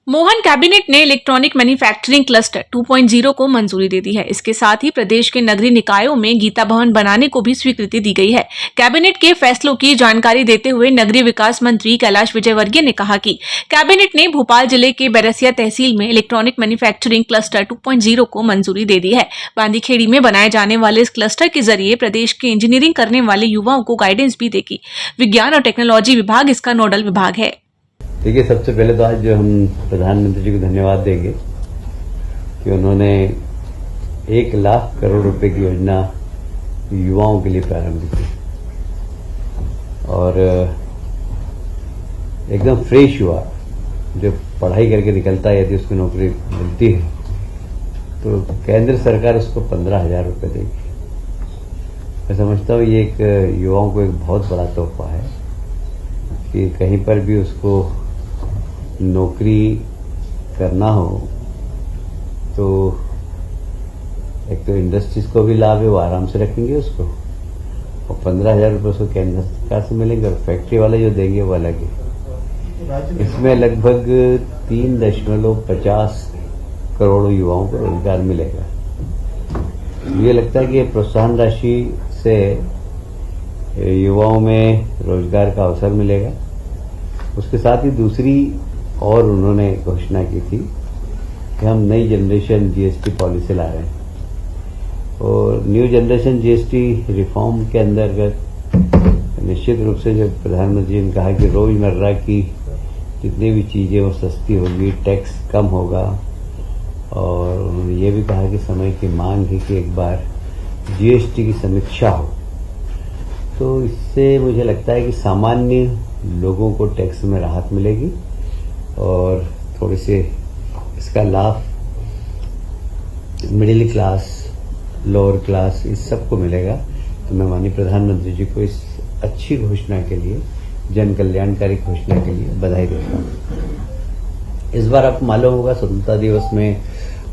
Mohan cabinet ने electronic manufacturing cluster 2.0 को मंजूरी दे दी है। इसके साथ ही प्रदेश के नगरीय निकायों में गीता भवन बनाने को भी स्वीकृति दी गई है। कैबिनेट के फैसलों की जानकारी देते हुए नगरीय विकास मंत्री कैलाश विजयवर्गीय ने कहा कि कैबिनेट ने भोपाल जिले के बैरसिया तहसील में इलेक्ट्रॉनिक मैन्युफैक्चरिंग क्लस्टर 2.0 को मंजूरी दे दी है। बांदीखेड़ी में बनाए जाने वाले इस क्लस्टर के जरिए प्रदेश के इंजीनियरिंग करने वाले युवाओं को गाइडेंस भी देगी। विज्ञान और टेक्नोलॉजी विभाग इसका नोडल विभाग है। देखिए, सबसे पहले तो आज जो हम प्रधानमंत्री जी को धन्यवाद देंगे कि उन्होंने 1 लाख करोड़ रुपए की योजना युवाओं के लिए प्रारंभ की और एकदम फ्रेश युवा जो पढ़ाई करके निकलता है, यदि उसको नौकरी मिलती है तो केंद्र सरकार उसको 15,000 रुपये देगी। मैं समझता हूँ ये एक युवाओं को एक बहुत बड़ा तोहफा है कि कहीं पर भी उसको नौकरी करना हो तो एक तो इंडस्ट्रीज को भी लाभ है, वो आराम से रखेंगे उसको, और 15,000 रुपये उसको केंद्र सरकार से मिलेंगे और फैक्ट्री वाले जो देंगे वो अलग है। इसमें लगभग 3.50 करोड़ युवाओं को रोजगार मिलेगा। मुझे लगता है कि प्रोत्साहन राशि से युवाओं में रोजगार का अवसर मिलेगा। उसके साथ ही दूसरी और उन्होंने घोषणा की थी कि हम नई जनरेशन जीएसटी पॉलिसी ला रहे हैं और न्यू जनरेशन जीएसटी रिफॉर्म के अंतर्गत निश्चित रूप से जो प्रधानमंत्री ने कहा कि रोजमर्रा की जितनी भी चीजें वो सस्ती होगी, टैक्स कम होगा, और उन्होंने ये भी कहा कि समय की मांग है कि एक बार जीएसटी की समीक्षा हो। तो इससे मुझे लगता है कि सामान्य लोगों को टैक्स में राहत मिलेगी और थोड़ी सी इसका लाभ मिडिल क्लास, लोअर क्लास, इस सबको मिलेगा। तो मैं माननीय प्रधानमंत्री जी को इस अच्छी घोषणा के लिए, जन कल्याणकारी घोषणा के लिए बधाई देता हूँ। इस बार आपको मालूम होगा स्वतंत्रता दिवस में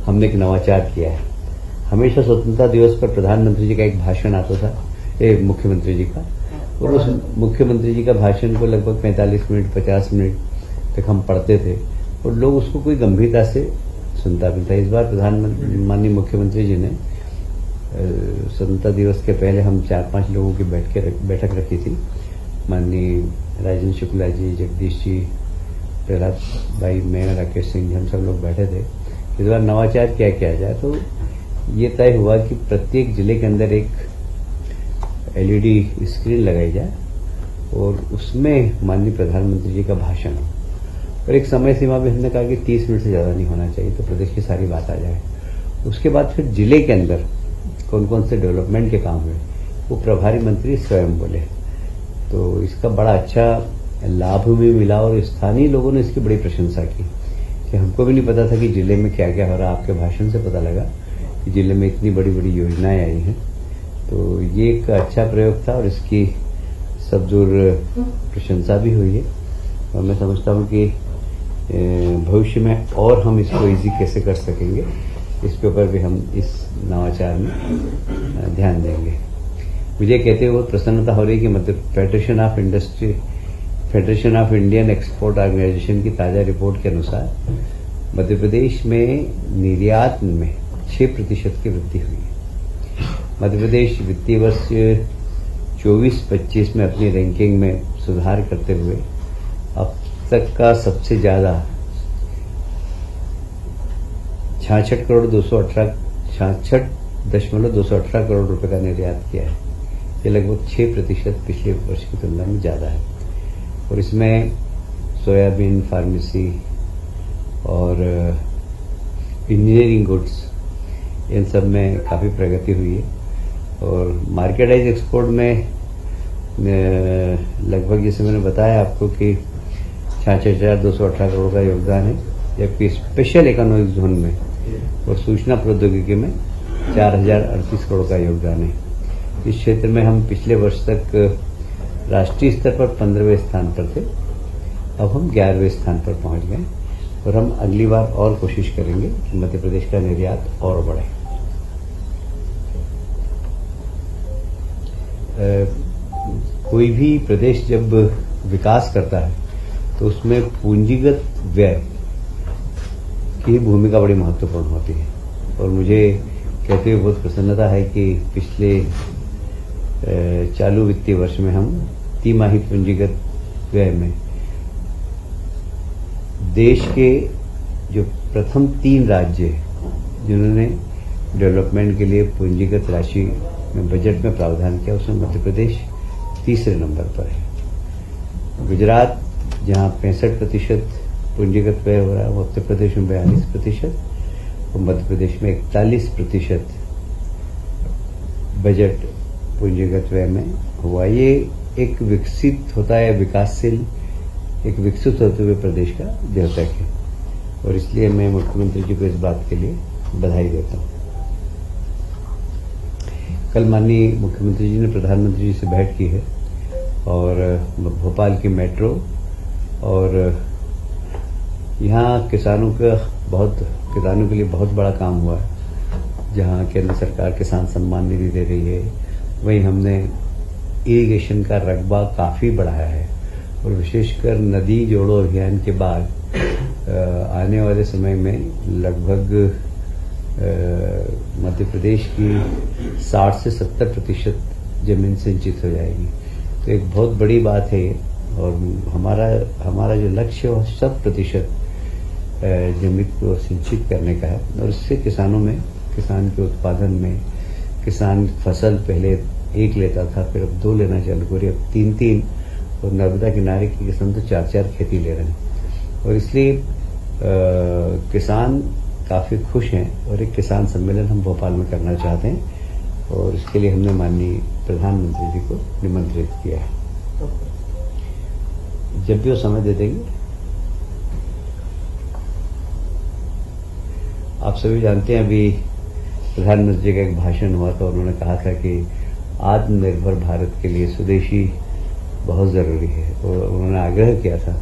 हमने एक नवाचार किया है। हमेशा स्वतंत्रता दिवस पर प्रधानमंत्री जी का एक भाषण आता था, मुख्यमंत्री जी का, और उस मुख्यमंत्री जी का भाषण को लगभग 45 मिनट 50 मिनट तक हम पढ़ते थे और लोग उसको कोई गंभीरता से सुनता भी था। इस बार माननीय मुख्यमंत्री जी ने स्वतंत्रता दिवस के पहले हम 4-5 लोगों की बैठक रखी थी। माननीय राजेंद्र शुक्ला जी, जगदीश जी, प्रहलाद भाई, मैं, राकेश सिंह जी, हम सब लोग बैठे थे। इस बार नवाचार क्या किया जाए, तो ये तय हुआ कि प्रत्येक जिले के अंदर एक LED स्क्रीन लगाई जाए और उसमें माननीय प्रधानमंत्री जी का भाषण हो, और एक समय सीमा भी हमने कहा कि 30 मिनट से ज्यादा नहीं होना चाहिए, तो प्रदेश की सारी बात आ जाए। उसके बाद फिर जिले के अंदर कौन कौन से डेवलपमेंट के काम हुए वो प्रभारी मंत्री स्वयं बोले। तो इसका बड़ा अच्छा लाभ भी मिला और स्थानीय लोगों ने इसकी बड़ी प्रशंसा की कि हमको भी नहीं पता था कि जिले में क्या क्या हो रहा। आपके भाषण से पता लगा कि जिले में इतनी बड़ी बड़ी योजनाएं आई हैं। तो ये एक अच्छा प्रयोग था और इसकी सब दूर प्रशंसा भी हुई है और मैं समझता हूँ कि भविष्य में और हम इसको इजी कैसे कर सकेंगे, इसके ऊपर भी हम इस नवाचार में ध्यान देंगे। मुझे कहते हुए बहुत प्रसन्नता हो रही है कि मतलब federation of Indian export organisation की ताजा रिपोर्ट के अनुसार मध्य प्रदेश में निर्यात में 6% की वृद्धि हुई है। मध्य प्रदेश वित्तीय वर्ष 24-25 में अपनी रैंकिंग में सुधार करते हुए अब तक का सबसे ज्यादा 66.218 करोड़ रुपए का निर्यात किया है। ये लगभग 6% पिछले वर्ष की तुलना में ज्यादा है और इसमें सोयाबीन, फार्मेसी और इंजीनियरिंग गुड्स, इन सब में काफी प्रगति हुई है और मार्केटाइज एक्सपोर्ट में लगभग, जैसे मैंने बताया आपको, कि 66,218 करोड़ का योगदान है, जबकि स्पेशल इकोनॉमिक जोन में और सूचना प्रौद्योगिकी में 4,038 करोड़ का योगदान है। इस क्षेत्र में हम पिछले वर्ष तक राष्ट्रीय स्तर पर 15वें स्थान पर थे, अब हम 11वें स्थान पर पहुंच गए और हम अगली बार और कोशिश करेंगे कि मध्य प्रदेश का निर्यात और बढ़े। कोई भी प्रदेश जब विकास करता है तो उसमें पूंजीगत व्यय की भूमिका बड़ी महत्वपूर्ण होती है। और मुझे कहते हुए बहुत प्रसन्नता है कि पिछले चालू वित्तीय वर्ष में हम तिमाही पूंजीगत व्यय में देश के जो प्रथम 3 राज्य हैं जिन्होंने डेवलपमेंट के लिए पूंजीगत राशि में बजट में प्रावधान किया, उसमें मध्य प्रदेश तीसरे नंबर पर है। गुजरात जहां 65% पूंजीगत व्यय हो रहा है, उत्तर प्रदेश में 42% और मध्य प्रदेश में 41% बजट पूंजीगत व्यय में हुआ। ये एक विकसित होता है, विकासशील, एक विकसित होते हुए प्रदेश का द्योतक है और इसलिए मैं मुख्यमंत्री जी को इस बात के लिए बधाई देता हूं। कल माननीय मुख्यमंत्री जी ने प्रधानमंत्री जी से भेंट की है और भोपाल की मेट्रो और यहाँ किसानों के लिए बहुत बड़ा काम हुआ है। जहाँ केंद्र सरकार किसान सम्मान निधि दे रही है, वहीं हमने इरिगेशन का रकबा काफी बढ़ाया है और विशेषकर नदी जोड़ो अभियान के बाद आने वाले समय में लगभग मध्य प्रदेश की 60 से 70% जमीन सिंचित हो जाएगी। तो एक बहुत बड़ी बात है और हमारा जो लक्ष्य है वो 100% जमीन को सिंचित करने का है और इससे किसान के उत्पादन में, किसान फसल पहले 1 लेता था, फिर अब 2 लेना चालू करे, अब 3 और नर्मदा किनारे के किसान तो 4 खेती ले रहे हैं और इसलिए किसान काफी खुश हैं और एक किसान सम्मेलन हम भोपाल में करना चाहते हैं और इसके लिए हमने माननीय प्रधानमंत्री जी को निमंत्रित किया है। जब भी वो समय दे देंगे। आप सभी जानते हैं अभी प्रधानमंत्री जी का एक भाषण हुआ था, उन्होंने कहा था कि आत्मनिर्भर भारत के लिए स्वदेशी बहुत जरूरी है और उन्होंने आग्रह किया था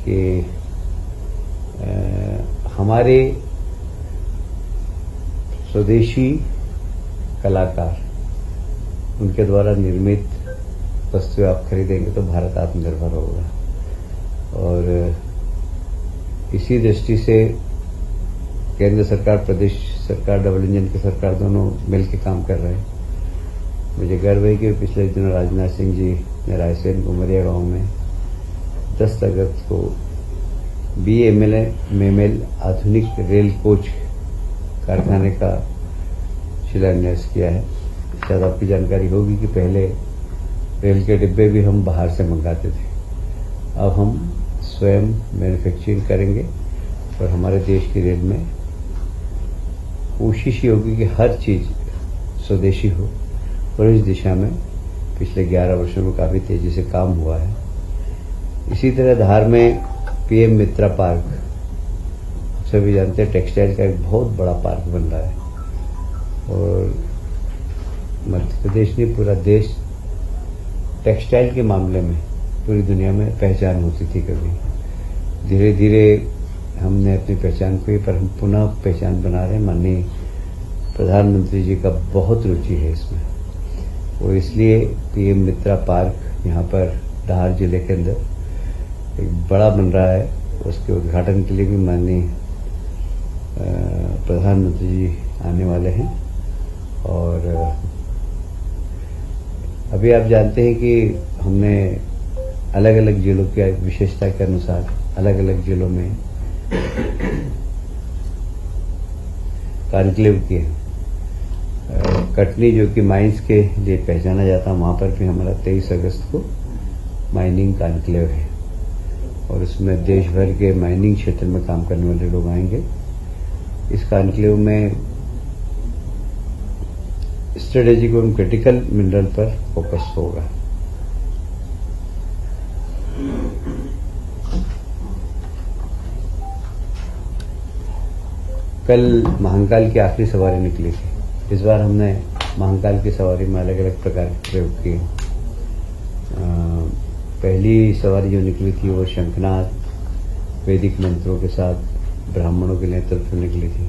कि हमारे स्वदेशी कलाकार, उनके द्वारा निर्मित वस्तुएं आप खरीदेंगे तो भारत आत्मनिर्भर होगा। और इसी दृष्टि से केंद्र सरकार, प्रदेश सरकार, डबल इंजन की सरकार दोनों मिलकर काम कर रहे हैं। मुझे गर्व है कि पिछले दिनों राजनाथ सिंह जी ने रायसेन उमरिया गांव में 10 अगस्त को BML आधुनिक रेल कोच कारखाने का शिलान्यास किया है। शायद आपकी जानकारी होगी कि पहले रेल के डिब्बे भी हम बाहर से मंगाते थे, अब हम स्वयं मैन्युफैक्चरिंग करेंगे और हमारे देश की रेल में कोशिश ये होगी कि हर चीज स्वदेशी हो और इस दिशा में पिछले 11 वर्षों में काफी तेजी से काम हुआ है। इसी तरह धार में PM मित्रा पार्क, सभी जानते हैं टेक्सटाइल का एक बहुत बड़ा पार्क बन रहा है और मध्य प्रदेश ने पूरा देश टेक्सटाइल के मामले में पूरी दुनिया में पहचान होती थी। कभी धीरे धीरे हमने अपनी पहचान खोई, पर हम पुनः पहचान बना रहे हैं। माननीय प्रधानमंत्री जी का बहुत रुचि है इसमें और इसलिए PM मित्रा पार्क यहाँ पर धार जिले के अंदर एक बड़ा बन रहा है। उसके उद्घाटन के लिए भी माननीय प्रधानमंत्री जी आने वाले हैं और अभी आप जानते हैं कि हमने अलग अलग जिलों की विशेषता के अनुसार अलग अलग जिलों में कॉन्क्लेव किए। कटनी जो कि माइंस के लिए पहचाना जाता है, वहां पर भी हमारा 23 अगस्त को माइनिंग कॉन्क्लेव है और उसमें देश भर के माइनिंग क्षेत्र में काम करने वाले लोग आएंगे। इस कॉन्क्लेव में स्ट्रेटेजिक एवं क्रिटिकल मिनरल पर फोकस होगा। कल महाकाल की आखिरी सवारी निकली थी। इस बार हमने महाकाल की सवारी में अलग अलग प्रकार के प्रयोग किए। पहली सवारी जो निकली थी वो शंखनाद वैदिक मंत्रों के साथ ब्राह्मणों के नेतृत्व में निकली थी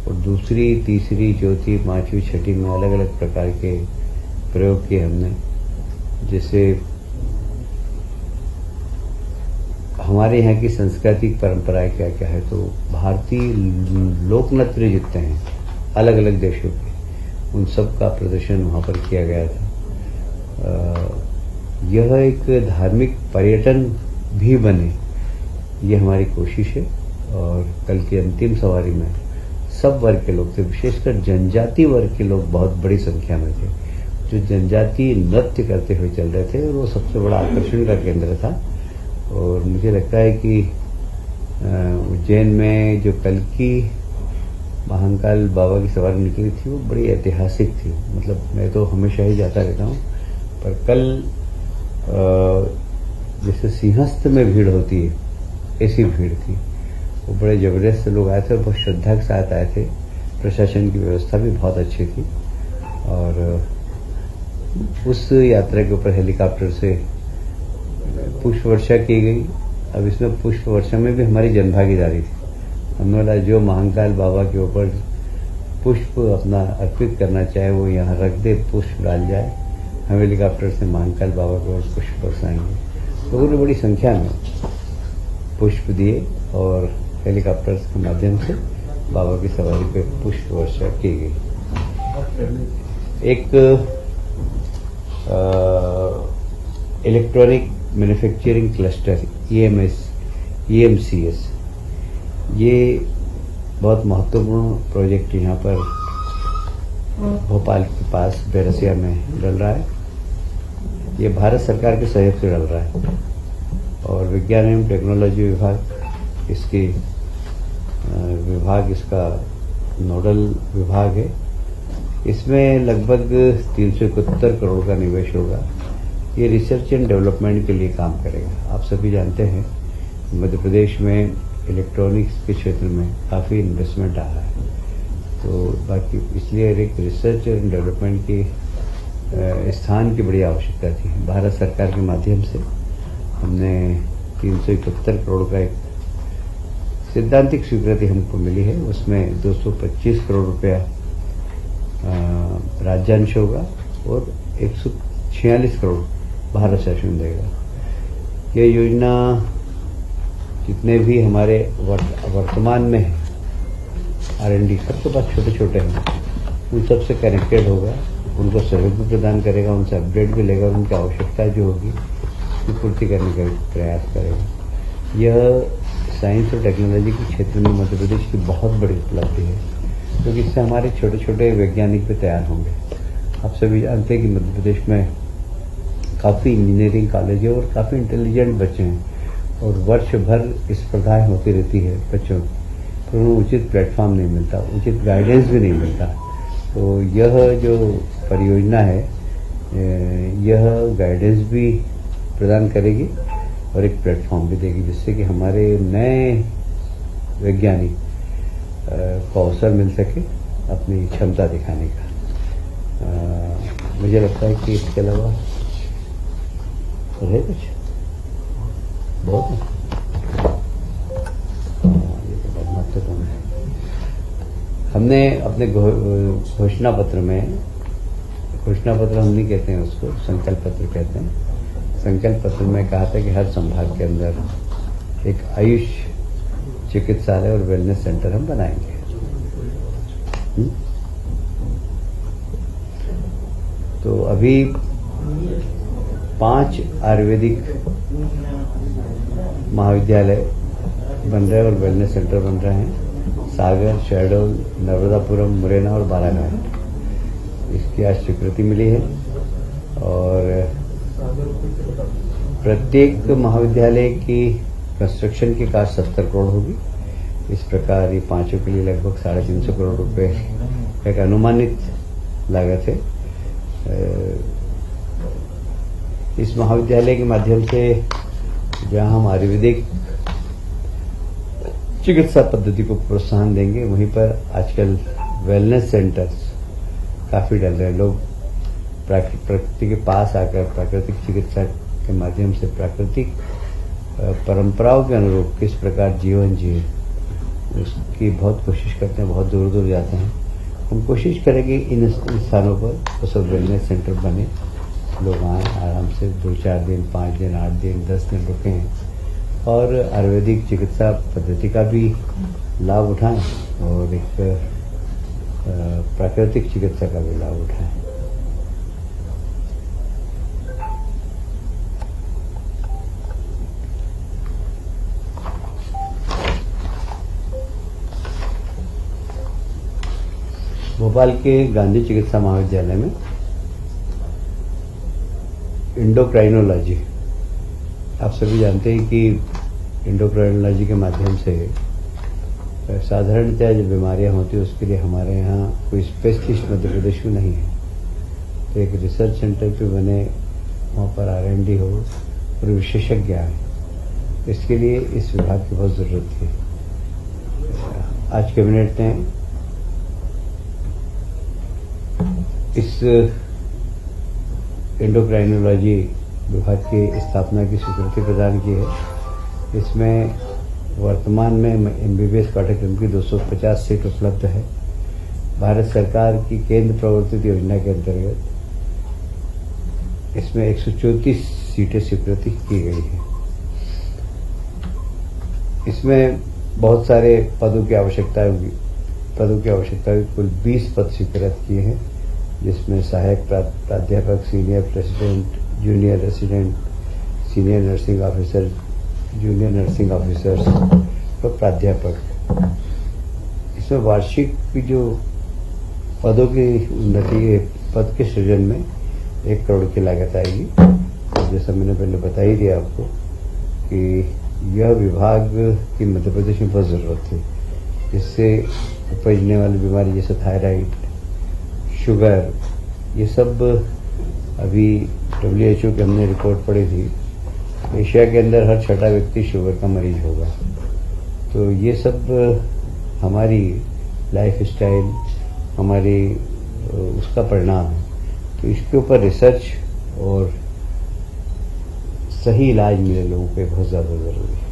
और दूसरी, तीसरी, चौथी, पांचवी, छठी में अलग अलग प्रकार के प्रयोग किए हमने, जिससे हमारे यहाँ की सांस्कृतिक परंपराएं क्या क्या है, तो भारतीय लोक नृत्य जितने हैं अलग अलग देशों के, उन सब का प्रदर्शन वहाँ पर किया गया था। यह एक धार्मिक पर्यटन भी बने, ये हमारी कोशिश है। और कल की अंतिम सवारी में सब वर्ग के लोग थे, विशेषकर जनजाति वर्ग के लोग बहुत बड़ी संख्या में थे, जो जनजाति नृत्य करते हुए चल रहे थे, और वो सबसे बड़ा आकर्षण का केंद्र था। और मुझे लगता है कि उज्जैन में जो कल की महाकाल बाबा की सवारी निकली थी वो बड़ी ऐतिहासिक थी। मतलब मैं तो हमेशा ही जाता रहता हूँ, पर कल जैसे सिंहस्थ में भीड़ होती है ऐसी भीड़ थी। वो बड़े जबरदस्त लोग आए थे और बहुत श्रद्धा के साथ आए थे। प्रशासन की व्यवस्था भी बहुत अच्छी थी। और उस यात्रा के ऊपर हेलीकॉप्टर से पुष्प वर्षा की गई। अब इसमें पुष्प वर्षा में भी हमारी जनभागीदारी थी। हमने बोला जो महाकाल बाबा के ऊपर पुष्प अपना अर्पित करना चाहे वो यहाँ रख दे, पुष्प डाल जाए। हम हेलीकॉप्टर से महाकाल बाबा के ऊपर पुष्प बरसाएंगे। लोगों ने बड़ी संख्या में पुष्प दिए और हेलीकॉप्टर के माध्यम से बाबा की सवारी पे पुष्प वर्षा की गई। एक इलेक्ट्रॉनिक मैन्युफैक्चरिंग क्लस्टर EMCS, ये बहुत महत्वपूर्ण प्रोजेक्ट यहाँ पर भोपाल के पास बैरसिया में डल रहा है। ये भारत सरकार के सहयोग से डल रहा है और विज्ञान एवं टेक्नोलॉजी विभाग इसका नोडल विभाग है। इसमें लगभग 371 करोड़ का निवेश होगा। ये रिसर्च एंड डेवलपमेंट के लिए काम करेगा। आप सभी जानते हैं मध्य प्रदेश में इलेक्ट्रॉनिक्स के क्षेत्र में काफ़ी इन्वेस्टमेंट आ रहा है, तो बाकी इसलिए एक रिसर्च एंड डेवलपमेंट के स्थान की बड़ी आवश्यकता थी। भारत सरकार के माध्यम से हमने 371 करोड़ का एक सैद्धांतिक स्वीकृति हमको मिली है। उसमें 225 करोड़ रुपया राज्यांश होगा और 146 करोड़ भारत शासन देगा। ये योजना जितने भी हमारे वर्तमान में है R&D सबके पास छोटे छोटे हैं, उन सब से कनेक्टेड होगा, उनको सहयोग भी प्रदान करेगा, उनसे अपडेट भी लेगा और उनकी आवश्यकता जो होगी उसकी पूर्ति करने का प्रयास करेगा। यह साइंस और टेक्नोलॉजी के क्षेत्र में मध्य प्रदेश की बहुत बड़ी उपलब्धि है, क्योंकि इससे हमारे छोटे छोटे वैज्ञानिक भी तैयार होंगे। आप सभी जानते हैं कि मध्य प्रदेश में काफ़ी इंजीनियरिंग कॉलेज है और काफ़ी इंटेलिजेंट बच्चे हैं और वर्ष भर स्पर्धाएं होती रहती है बच्चों की, पर उन्हें उचित प्लेटफॉर्म नहीं मिलता, उचित गाइडेंस भी नहीं मिलता। तो यह जो परियोजना है यह गाइडेंस भी प्रदान करेगी और एक प्लेटफॉर्म भी देगी, जिससे कि हमारे नए वैज्ञानिक को अवसर मिल सके अपनी क्षमता दिखाने का। मुझे लगता है कि इसके अलावा है कुछ बहुत ये तो बहुत महत्वपूर्ण है। हमने अपने घोषणा पत्र हम नहीं कहते हैं उसको, संकल्प पत्र कहते हैं। संकल्प पत्र में कहा था कि हर संभाग के अंदर एक आयुष चिकित्सालय और वेलनेस सेंटर हम बनाएंगे। तो अभी 5 आयुर्वेदिक महाविद्यालय बन रहे हैं और वेलनेस सेंटर बन रहे हैं। सागर, शहडोल, नर्मदापुरम, मुरैना और बालाघाट, इसकी आज स्वीकृति मिली है। और प्रत्येक महाविद्यालय की कंस्ट्रक्शन की कास्ट 70 करोड़ होगी। इस प्रकार ये 5 के लिए लगभग 350 करोड़ रुपए एक अनुमानित लागत है। इस महाविद्यालय के माध्यम से जहां हम आयुर्वेदिक चिकित्सा पद्धति को प्रोत्साहन देंगे, वहीं पर आजकल वेलनेस सेंटर्स काफी डल रहे हैं। लोग प्रकृति के पास आकर प्राकृतिक चिकित्सा के माध्यम से प्राकृतिक परंपराओं के अनुरूप किस प्रकार जीवन जिए उसकी बहुत कोशिश करते हैं, बहुत दूर दूर जाते हैं। हम कोशिश करेंगे इन स्थानों पर वो सब वेलनेस सेंटर बने, लोग आएँ आराम से 2-4 दिन, 5 दिन, 8 दिन, 10 दिन रुकें और आयुर्वेदिक चिकित्सा पद्धति का भी लाभ उठाएं और एक प्राकृतिक चिकित्सा का भी लाभ उठाएं। भोपाल के गांधी चिकित्सा महाविद्यालय में इंडोक्राइनोलॉजी, आप सभी जानते हैं कि इंडोक्राइनोलॉजी के माध्यम से साधारणतः जो बीमारियां होती है उसके लिए हमारे यहाँ कोई स्पेशलिस्ट मध्य प्रदेश में नहीं है। तो एक रिसर्च सेंटर पे बने, वहाँ पर R&D हो और विशेषज्ञ आए, इसके लिए इस विभाग की बहुत जरूरत थी। आज कैबिनेट ने इस एंडोक्राइनोलॉजी विभाग की स्थापना की स्वीकृति प्रदान की है। इसमें वर्तमान में MBBS पाठ्यक्रम की 250 सीट उपलब्ध है। भारत सरकार की केंद्र प्रवर्तित योजना के अंतर्गत इसमें 134 सीटें स्वीकृति की गई है। इसमें बहुत सारे पदों की आवश्यकता होगी। कुल 20 पद स्वीकृत किए हैं, जिसमें सहायक प्राध्यापक, senior president, junior resident, senior nursing officer, junior nursing officers और प्राध्यापक। इसमें वार्षिक की जो पदों की उन्नति, पद के सृजन में 1 करोड़ की लागत आएगी। जैसा मैंने पहले बता ही दिया आपको कि यह विभाग की मध्य प्रदेश में बहुत जरूरत थी। इससे उपजने वाली बीमारी जैसे थायराइड, शुगर, ये सब अभी WHO की हमने रिपोर्ट पढ़ी थी, एशिया के अंदर हर 6ठा व्यक्ति शुगर का मरीज होगा। तो ये सब हमारी लाइफ स्टाइल, हमारी उसका परिणाम है। तो इसके ऊपर रिसर्च और सही इलाज मिले लोगों को बहुत ज़्यादा ज़रूरी है।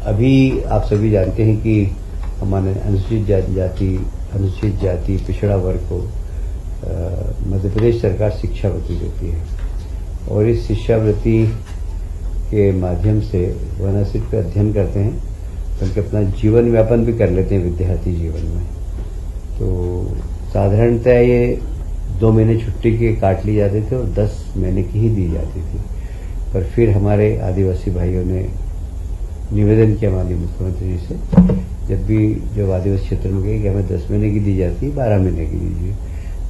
अभी आप सभी जानते हैं कि हमारे अनुसूचित जाति पिछड़ा वर्ग को मध्य प्रदेश सरकार शिक्षावृत्ति देती है और इस शिक्षावृत्ति के माध्यम से वह न सिर्फ अध्ययन करते हैं बल्कि अपना जीवन यापन भी कर लेते हैं विद्यार्थी जीवन में। तो साधारणतः ये 2 महीने छुट्टी के काट ली जाते थे और 10 महीने की ही दी जाती थी। पर फिर हमारे आदिवासी भाइयों ने निवेदन किया माननीय मुख्यमंत्री जी से, जब आदिवासी क्षेत्र में गए कि हमें 10 महीने की दी जाती है, 12 महीने की दीजिए।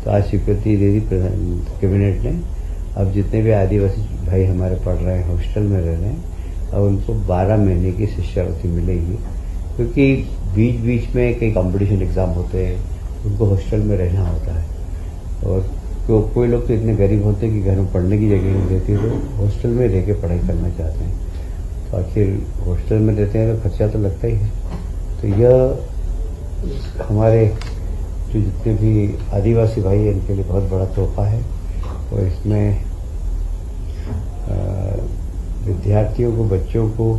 तो आज स्वीकृति दे दी कैबिनेट ने। अब जितने भी आदिवासी भाई हमारे पढ़ रहे हैं, हॉस्टल में रह रहे हैं, अब उनको 12 महीने की शिष्यवृत्ति मिलेगी, क्योंकि बीच बीच में कई कंपटीशन एग्जाम होते हैं, उनको हॉस्टल में रहना होता है। और कोई लोग तो इतने गरीब होते हैं कि घर में पढ़ने की जगह नहीं देती, तो हॉस्टल में रह के पढ़ाई करना चाहते हैं। तो आखिर हॉस्टल में रहते हैं तो खर्चा तो लगता ही है। तो यह हमारे जो जितने भी आदिवासी भाई हैं इनके लिए बहुत बड़ा तोहफा है। और इसमें विद्यार्थियों को, बच्चों को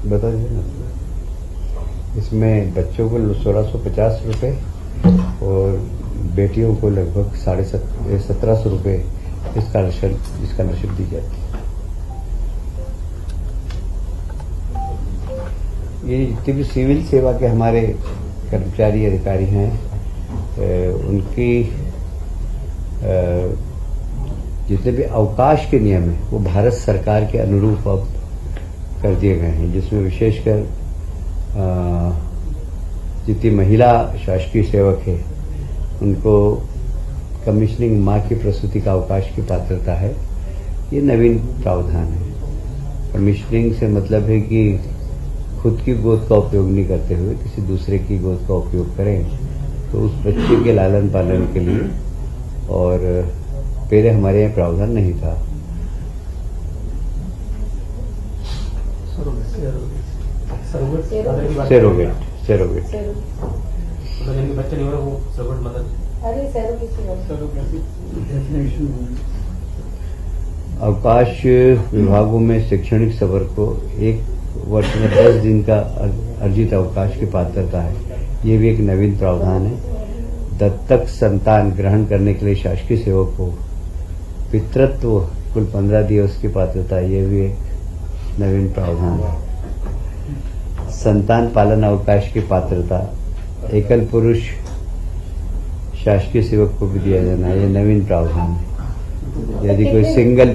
बता दीजिए ना, इसमें बच्चों को 1650 रुपये और बेटियों को लगभग 1750 रुपये स्कॉलरशिप दी जाती है। ये जितने भी सिविल सेवा के हमारे कर्मचारी अधिकारी हैं, उनकी जितने भी अवकाश के नियम हैं वो भारत सरकार के अनुरूप अब कर दिए गए हैं, जिसमें विशेषकर जितनी महिला शासकीय सेवक है उनको कमीशनिंग माँ की प्रसूति का अवकाश की पात्रता है। ये नवीन प्रावधान है। कमीशनिंग से मतलब है कि खुद की गोद का उपयोग नहीं करते हुए किसी दूसरे की गोद का उपयोग करें, तो उस बच्चे के लालन पालन के लिए। और पहले हमारे यहाँ प्रावधान नहीं था। सेरोगेट बच्चा नहीं हो रहा वो सरोगेट मदद। अवकाश विभागों में शैक्षणिक सफर को 1 वर्ष में 10 दिन का अर्जित अवकाश की पात्रता है। ये भी एक नवीन प्रावधान है। दत्तक संतान ग्रहण करने के लिए शासकीय सेवक को पितृत्व कुल 15 दिवस की पात्रता, ये भी एक नवीन प्रावधान है। संतान पालन अवकाश की पात्रता एकल पुरुष शासकीय सेवक को भी दिया जाना, ये नवीन प्रावधान है। यदि कोई सिंगल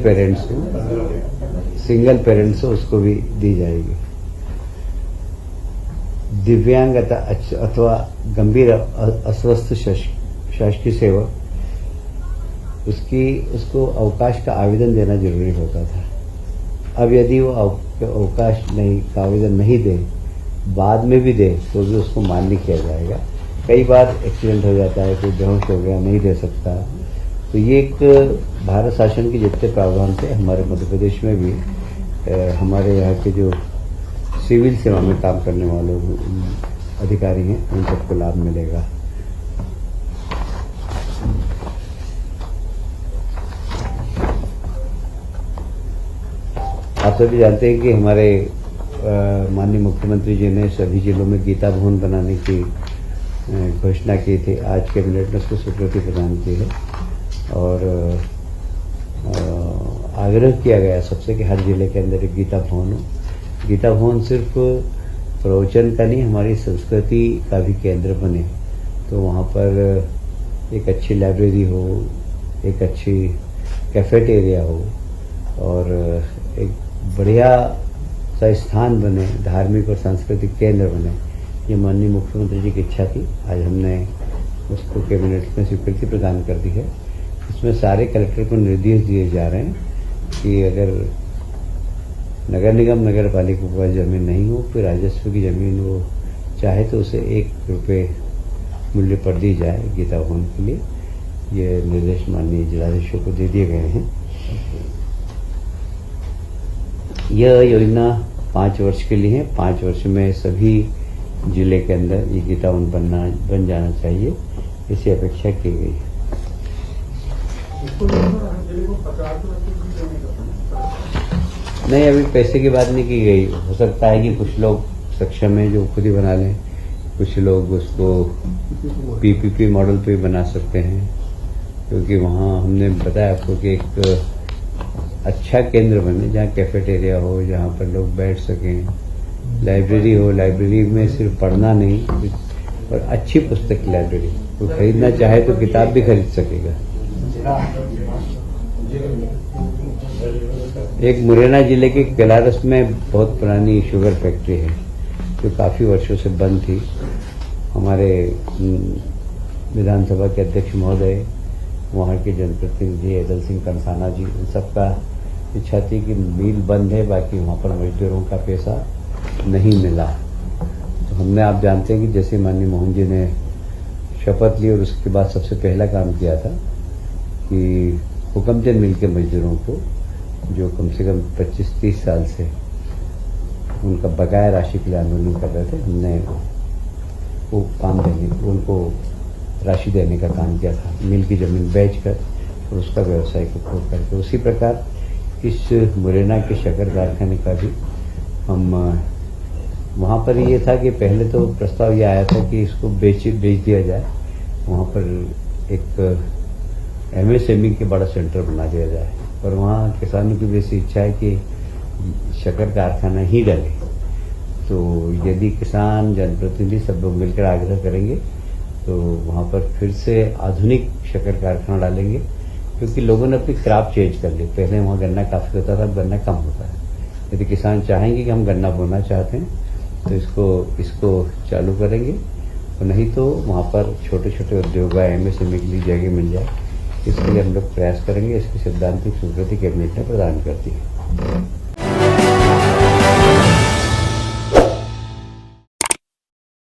पेरेंट्स हो उसको भी दी जाएगी। दिव्यांग अथवा गंभीर अस्वस्थ शासकीय सेवक उसको अवकाश का आवेदन देना जरूरी होता था। अब यदि वो अवकाश का आवेदन नहीं दे, बाद में भी दे, तो भी उसको मान्य किया जाएगा। कई बार एक्सीडेंट हो जाता है, कोई बेहोश हो गया, नहीं दे सकता, तो ये एक भारत शासन के जितने प्रावधान थे हमारे मध्य प्रदेश में भी हमारे यहाँ के जो सिविल सेवा में काम करने वाले अधिकारी हैं उन सबको लाभ मिलेगा। आप सभी जानते हैं कि हमारे माननीय मुख्यमंत्री जी ने सभी जिलों में गीता भवन बनाने की घोषणा की थी। आज कैबिनेट ने उसको स्वीकृति प्रदान की है और आग्रह किया गया सबसे कि हर जिले के अंदर एक गीता भवन हो। गीता भवन सिर्फ प्रवचन का नहीं, हमारी संस्कृति का भी केंद्र बने। तो वहाँ पर एक अच्छी लाइब्रेरी हो, एक अच्छी कैफेटेरिया हो और एक बढ़िया सा स्थान बने, धार्मिक और सांस्कृतिक केंद्र बने। ये माननीय मुख्यमंत्री जी की इच्छा थी। आज हमने उसको कैबिनेट में स्वीकृति प्रदान कर दी है। इसमें सारे कलेक्टर को निर्देश दिए जा रहे हैं कि अगर नगर निगम नगर पालिका के पास जमीन नहीं हो, फिर राजस्व की जमीन वो चाहे तो उसे 1 रुपये मूल्य पर दी जाए गीता भवन के लिए। ये निर्देश माननीय जिलाधीशों को दे दिए गए हैं। यह योजना 5 वर्ष के लिए है। 5 वर्ष में सभी जिले के अंदर ये गीता भवन बन जाना चाहिए, इसी अपेक्षा की गई है। नहीं, अभी पैसे की बात नहीं की गई। हो सकता है कि कुछ लोग सक्षम हैं जो खुद ही बना लें, कुछ लोग उसको पीपीपी मॉडल पे बना सकते हैं, क्योंकि वहाँ हमने बताया आपको कि एक अच्छा केंद्र बने जहाँ कैफेटेरिया हो, जहाँ पर लोग बैठ सकें, लाइब्रेरी हो, लाइब्रेरी में सिर्फ पढ़ना नहीं और अच्छी पुस्तक की लाइब्रेरी। कोई खरीदना चाहे तो किताब भी खरीद सकेगा। एक मुरैना जिले के केलारस में बहुत पुरानी शुगर फैक्ट्री है जो काफी वर्षों से बंद थी। हमारे विधानसभा के अध्यक्ष महोदय, वहाँ के जनप्रतिनिधि अदल सिंह कंसाना जी, उन सबका इच्छा थी कि मिल बंद है, बाकी वहाँ पर मजदूरों का पैसा नहीं मिला। तो हमने, आप जानते हैं कि जैसे माननीय मोहन जी ने शपथ ली और उसके बाद सबसे पहला काम किया था कि हुकमचंद मिल के मजदूरों को, जो कम से कम 25-30 साल से उनका बकाया राशि के लिए आंदोलन कर रहे थे, हमने वो काम देने, उनको राशि देने का काम किया था, मिल की जमीन बेचकर और उसका व्यवसाय को खोल करके। उसी प्रकार इस मुरैना के शक्कर कारखाने का भी हम, वहाँ पर ये था कि पहले तो प्रस्ताव ये आया था कि इसको बेच दिया जाए, वहाँ पर एक एमएसएमई के बड़ा सेंटर बना दिया जाए, और वहाँ किसानों की वैसी इच्छा है कि शक्कर कारखाना ही डले। तो यदि किसान, जनप्रतिनिधि सब लोग मिलकर आग्रह करेंगे तो वहाँ पर फिर से आधुनिक शक्कर कारखाना डालेंगे, क्योंकि लोगों ने अपनी क्राफ्ट चेंज कर ली। पहले वहाँ गन्ना काफी होता था, अब गन्ना कम होता है। यदि किसान चाहेंगे कि हम गन्ना बोना चाहते हैं तो इसको चालू करेंगे, और नहीं तो वहाँ पर छोटे छोटे उद्योग एमएसएमई के लिए जगह मिल जाए, इसके लिए हम लोग प्रयास करेंगे। इसकी सैद्धांतिक स्वीकृति कैबिनेट ने प्रदान कर दी है।